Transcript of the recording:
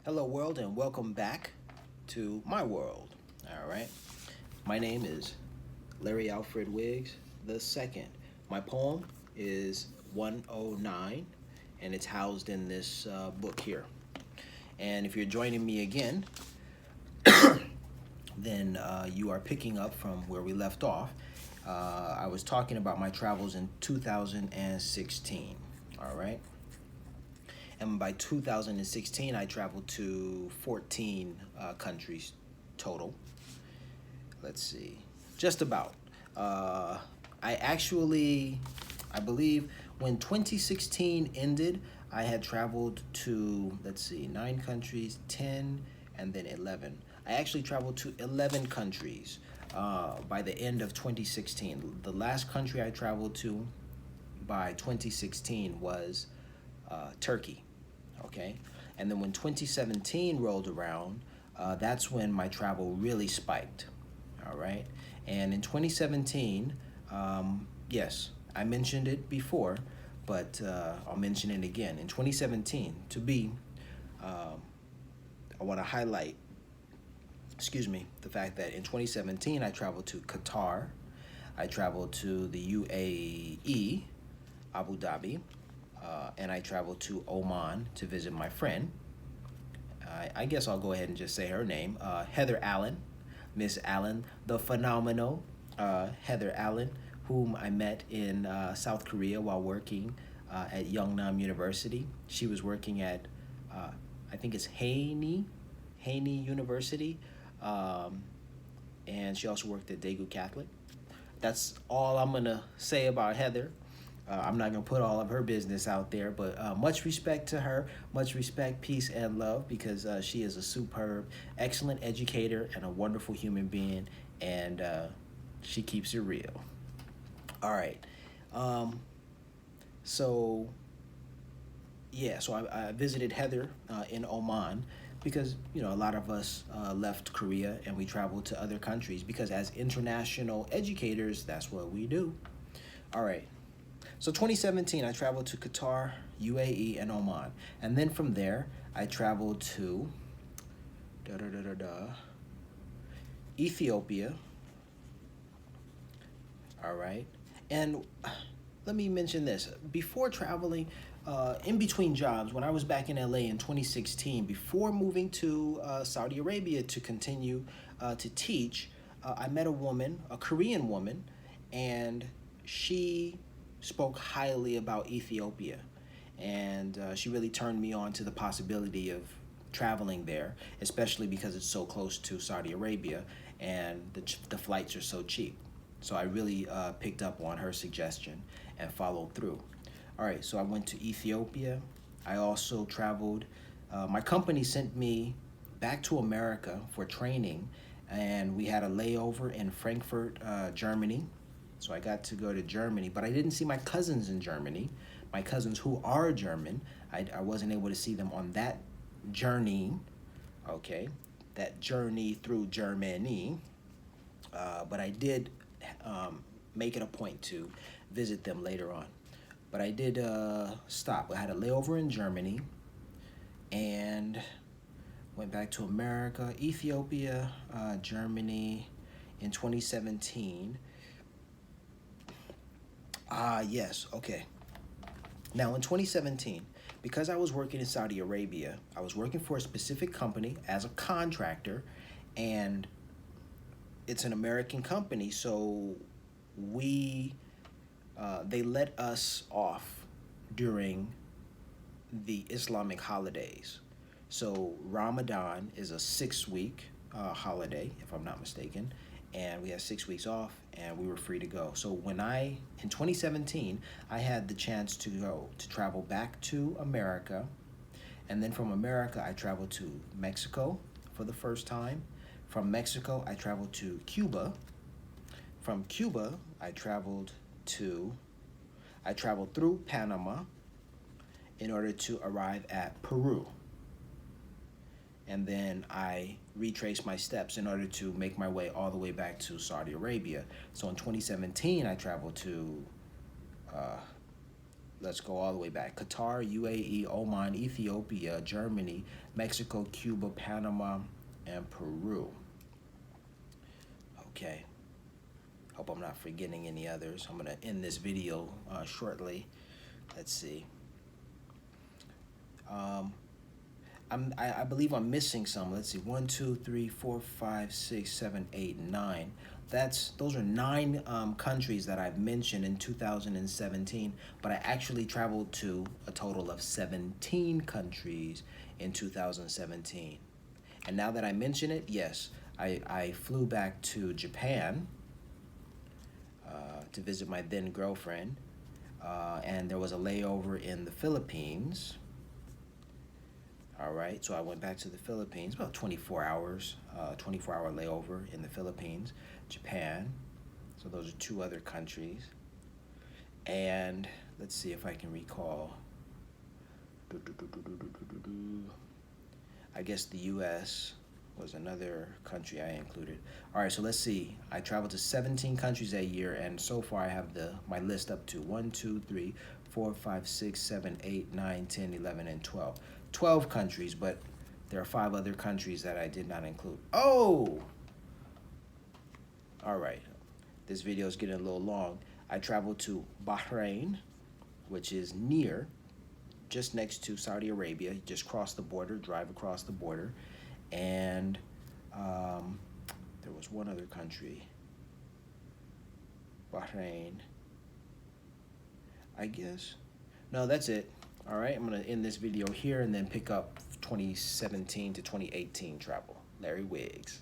Hello, world, and welcome back to my world. All right. My name is Larry Alfred Wiggs the second. My poem is 109, and it's housed in this book here. And if you're joining me again, then you are picking up from where we left off. I was talking about my travels in 2016. All right. And by 2016, I traveled to 14 countries total. Let's see, just about. I believe when 2016 ended, I had traveled to, let's see, 9 countries, 10, and then 11. I actually traveled to 11 countries by the end of 2016. The last country I traveled to by 2016 was Turkey. Okay, and then when 2017 rolled around, that's when my travel really spiked. All right, and in 2017, yes, I mentioned it before, but I'll mention it again. In 2017, I want to highlight, the fact that in 2017 I traveled to Qatar, I traveled to the UAE, Abu Dhabi, and I traveled to Oman to visit my friend. I guess I'll go ahead and just say her name, Heather Allen, Miss Allen, the phenomenal Heather Allen, whom I met in South Korea while working at Yeongnam University. She was working at, I think it's Haney University, and she also worked at Daegu Catholic. That's all I'm gonna say about Heather. I'm not going to put all of her business out there, but much respect to her, much respect, peace, and love, because she is a superb, excellent educator and a wonderful human being, and she keeps it real. All right. So, yeah, so I visited Heather in Oman because, a lot of us left Korea and we traveled to other countries because as international educators, that's what we do. All right. So 2017, I traveled to Qatar, UAE, and Oman. And then from there, I traveled to Ethiopia. All right. And let me mention this. Before traveling, in between jobs, when I was back in LA in 2016, before moving to Saudi Arabia to continue to teach, I met a woman, a Korean woman, and she spoke highly about Ethiopia, and she really turned me on to the possibility of traveling there, especially because it's so close to Saudi Arabia and the flights are so cheap. So I really picked up on her suggestion and followed through. All right, so I went to Ethiopia. I also traveled. My company sent me back to America for training, and we had a layover in Frankfurt, Germany. So I got to go to Germany, but I didn't see my cousins in Germany. My cousins who are German, I wasn't able to see them on that journey, okay? That journey through Germany. But I did make it a point to visit them later on. But I did stop. I had a layover in Germany and went back to America, Ethiopia, Germany in 2017. Yes, okay. Now in 2017, because I was working in Saudi Arabia, I was working for a specific company as a contractor, and it's an American company, so they let us off during the Islamic holidays. So Ramadan is a 6-week holiday, if I'm not mistaken, and we had 6 weeks off, and we were free to go. So in 2017, I had the chance to travel back to America, and then from America, I traveled to Mexico for the first time. From Mexico, I traveled to Cuba. From Cuba, I traveled through Panama in order to arrive at Peru. And then I retraced my steps in order to make my way all the way back to Saudi Arabia. So in 2017, I traveled to Let's go all the way back. Qatar, UAE, Oman, Ethiopia, Germany, Mexico, Cuba, Panama, and Peru. Okay. Hope I'm not forgetting any others. I'm going to end this video shortly. Let's see. I believe I'm missing some. Let's see. 1, 2, 3, 4, 5, 6, 7, 8, 9. Those are 9 countries that I've mentioned in 2017, but I actually traveled to a total of 17 countries in 2017. And now that I mention it, yes, I flew back to Japan to visit my then girlfriend, and there was a layover in the Philippines. All right, so I went back to the Philippines, about 24 hours, 24-hour layover in the Philippines, Japan. So those are 2 other countries. And let's see if I can recall. I guess the US was another country I included. All right, so let's see. I traveled to 17 countries that year, and so far I have my list up to 1, 2, 3, 4, 5, 6, 7, 8, 9, 10, 11, and 12. 12 countries, but there are 5 other countries that I did not include. Oh! All right. This video is getting a little long. I traveled to Bahrain, which is just next to Saudi Arabia. You just cross the border, drive across the border. And there was one other country. Bahrain. I guess. No, that's it. All right, I'm going to end this video here and then pick up 2017 to 2018 travel. Larry Wiggs.